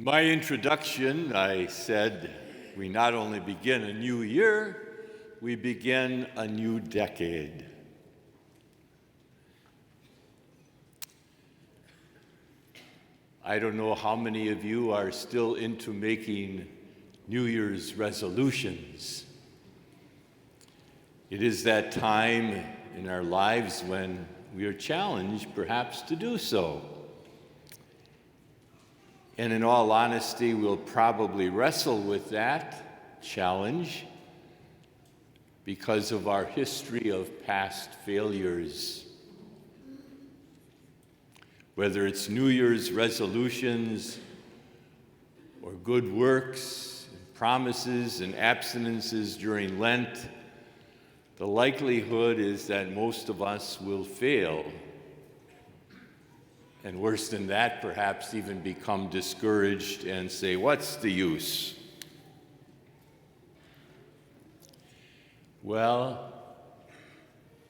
In my introduction, I said we not only begin a new year, we begin a new decade. I don't know how many of you are still into making New Year's resolutions. It is that time in our lives when we are challenged, perhaps, to do so. And in all honesty, we'll probably wrestle with that challenge because of our history of past failures. Whether it's New Year's resolutions or good works, promises and abstinences during Lent, the likelihood is that most of us will fail. And worse than that, perhaps even become discouraged and say, "What's the use?" Well,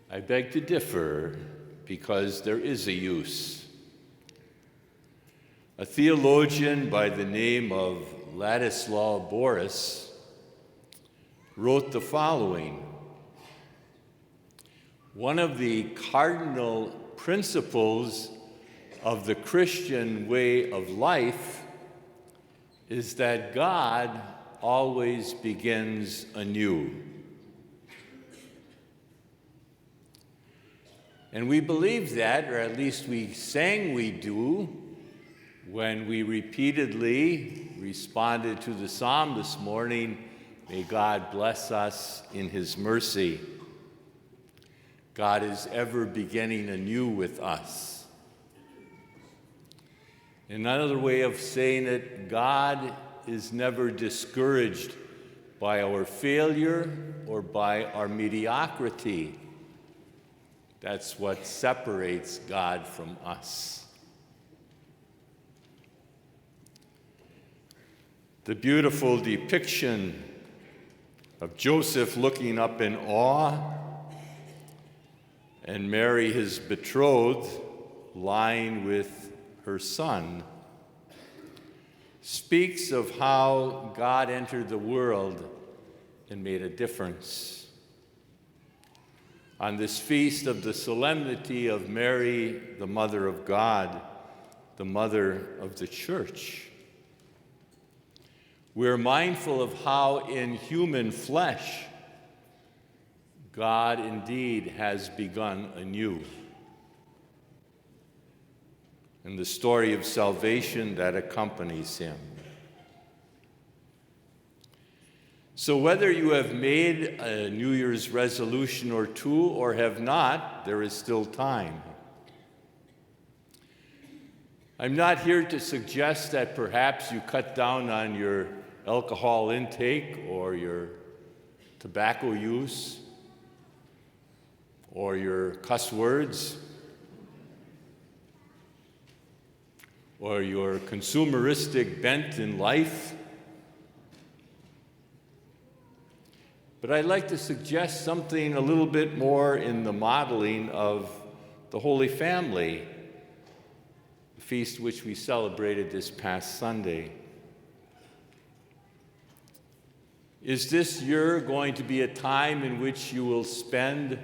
I beg to differ because there is a use. A theologian by the name of Ladislaw Boris wrote the following: "One of the cardinal principles of the Christian way of life is that God always begins anew." And we believe that, or at least we sang we do, when we repeatedly responded to the psalm this morning, "May God bless us in His mercy." God is ever beginning anew with us. Another way of saying it, God is never discouraged by our failure or by our mediocrity. That's what separates God from us. The beautiful depiction of Joseph looking up in awe and Mary, his betrothed, lying with her son, speaks of how God entered the world and made a difference. On this feast of the solemnity of Mary, the Mother of God, the Mother of the Church, we're mindful of how in human flesh God indeed has begun anew, and the story of salvation that accompanies him. So whether you have made a New Year's resolution or two or have not, there is still time. I'm not here to suggest that perhaps you cut down on your alcohol intake or your tobacco use or your cuss words or your consumeristic bent in life. But I'd like to suggest something a little bit more in the modeling of the Holy Family, the feast which we celebrated this past Sunday. Is this year going to be a time in which you will spend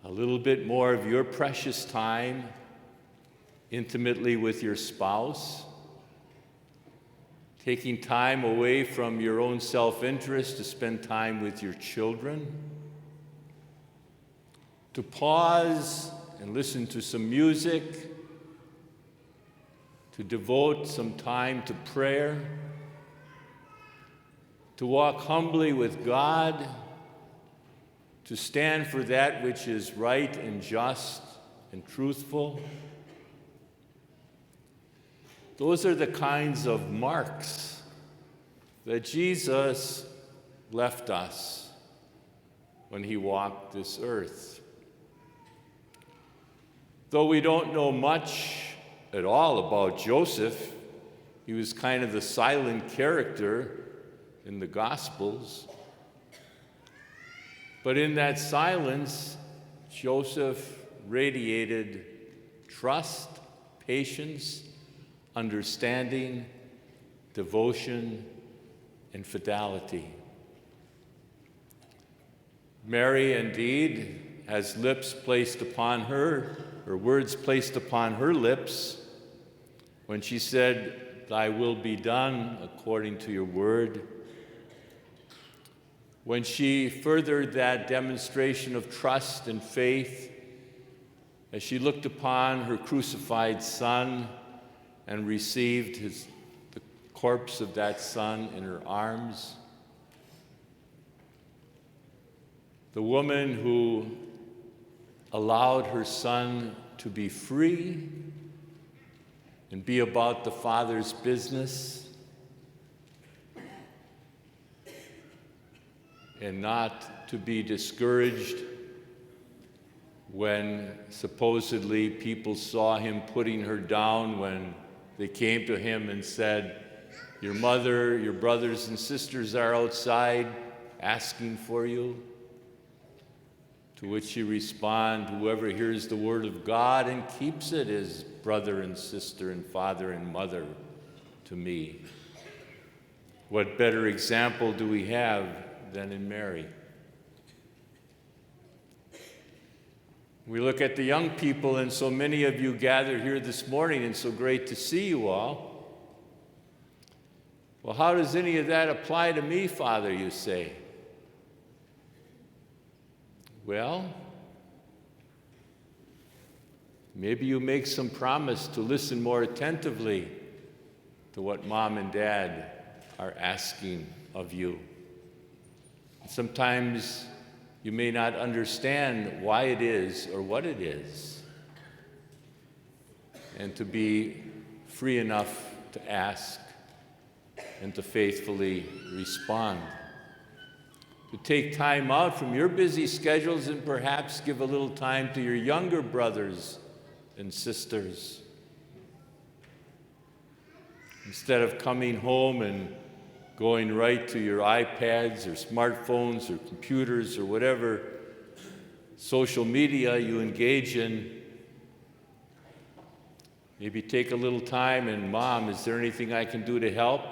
a little bit more of your precious time intimately with your spouse, taking time away from your own self-interest to spend time with your children, to pause and listen to some music, to devote some time to prayer, to walk humbly with God, to stand for that which is right and just and truthful? Those are the kinds of marks that Jesus left us when he walked this earth. Though we don't know much at all about Joseph, he was kind of the silent character in the Gospels. But in that silence, Joseph radiated trust, patience, understanding, devotion, and fidelity. Mary, indeed, has lips placed upon her, or words placed upon her lips, when she said, "Thy will be done according to your word." When she furthered that demonstration of trust and faith as she looked upon her crucified Son and received the corpse of that Son in her arms. The woman who allowed her Son to be free and be about the Father's business and not to be discouraged when supposedly people saw him putting her down, when they came to him and said, "Your mother, your brothers and sisters are outside asking for you." To which she responded, "Whoever hears the word of God and keeps it is brother and sister and father and mother to me." What better example do we have than in Mary? We look at the young people, and so many of you gathered here this morning, and so great to see you all. Well, how does any of that apply to me, Father, you say? Well, maybe you make some promise to listen more attentively to what Mom and Dad are asking of you. Sometimes you may not understand why it is or what it is, and to be free enough to ask and to faithfully respond. To take time out from your busy schedules and perhaps give a little time to your younger brothers and sisters. Instead of coming home and going right to your iPads or smartphones or computers or whatever social media you engage in, maybe take a little time and, "Mom, is there anything I can do to help?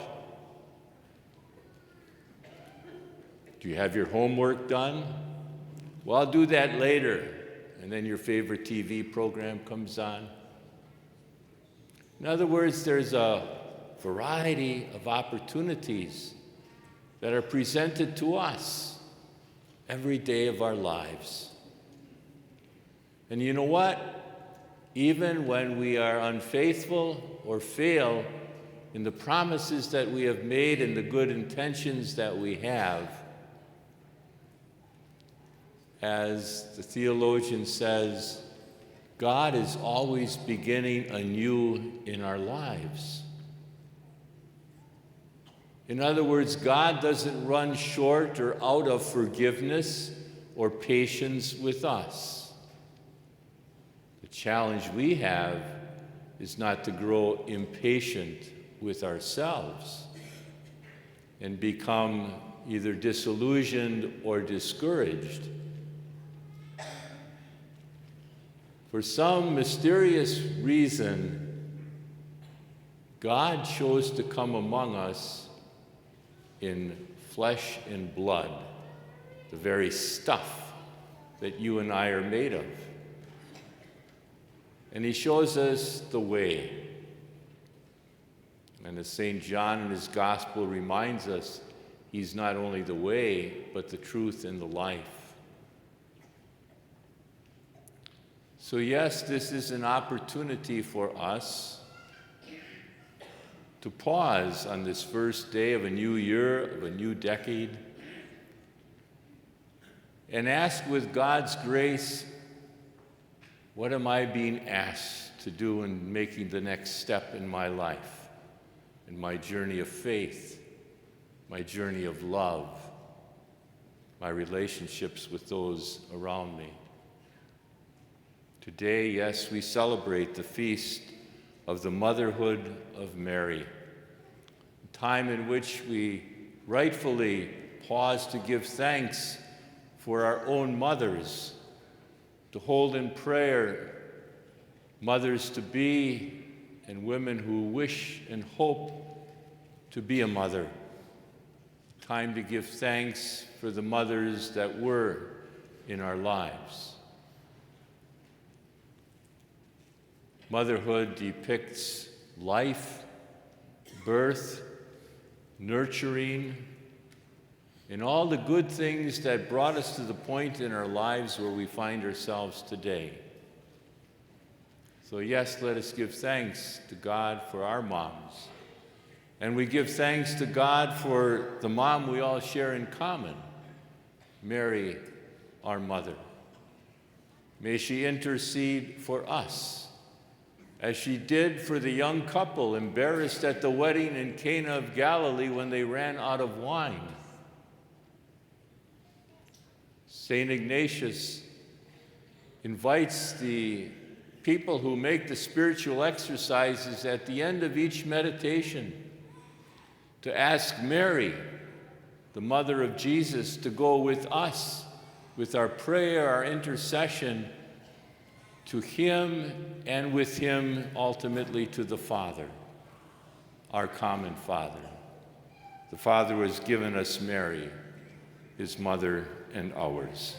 Do you have your homework done?" "Well, I'll do that later." And then your favorite TV program comes on. In other words, there's a variety of opportunities that are presented to us every day of our lives. And you know what? Even when we are unfaithful or fail in the promises that we have made and the good intentions that we have, as the theologian says, God is always beginning anew in our lives. In other words, God doesn't run short or out of forgiveness or patience with us. The challenge we have is not to grow impatient with ourselves and become either disillusioned or discouraged. For some mysterious reason, God chose to come among us in flesh and blood, the very stuff that you and I are made of. And he shows us the way. And as St. John in his gospel reminds us, he's not only the way, but the truth and the life. So yes, this is an opportunity for us to pause on this first day of a new year, of a new decade, and ask with God's grace, what am I being asked to do in making the next step in my life, in my journey of faith, my journey of love, my relationships with those around me? Today, yes, we celebrate the feast of the motherhood of Mary, a time in which we rightfully pause to give thanks for our own mothers, to hold in prayer mothers to be and women who wish and hope to be a mother, time to give thanks for the mothers that were in our lives. Motherhood depicts life, birth, nurturing, and all the good things that brought us to the point in our lives where we find ourselves today. So yes, let us give thanks to God for our moms. And we give thanks to God for the mom we all share in common, Mary, our mother. May she intercede for us, as she did for the young couple embarrassed at the wedding in Cana of Galilee when they ran out of wine. St. Ignatius invites the people who make the spiritual exercises at the end of each meditation to ask Mary, the mother of Jesus, to go with us, with our prayer, our intercession, to him and with him ultimately to the Father, our common Father. The Father who has given us Mary, his mother and ours.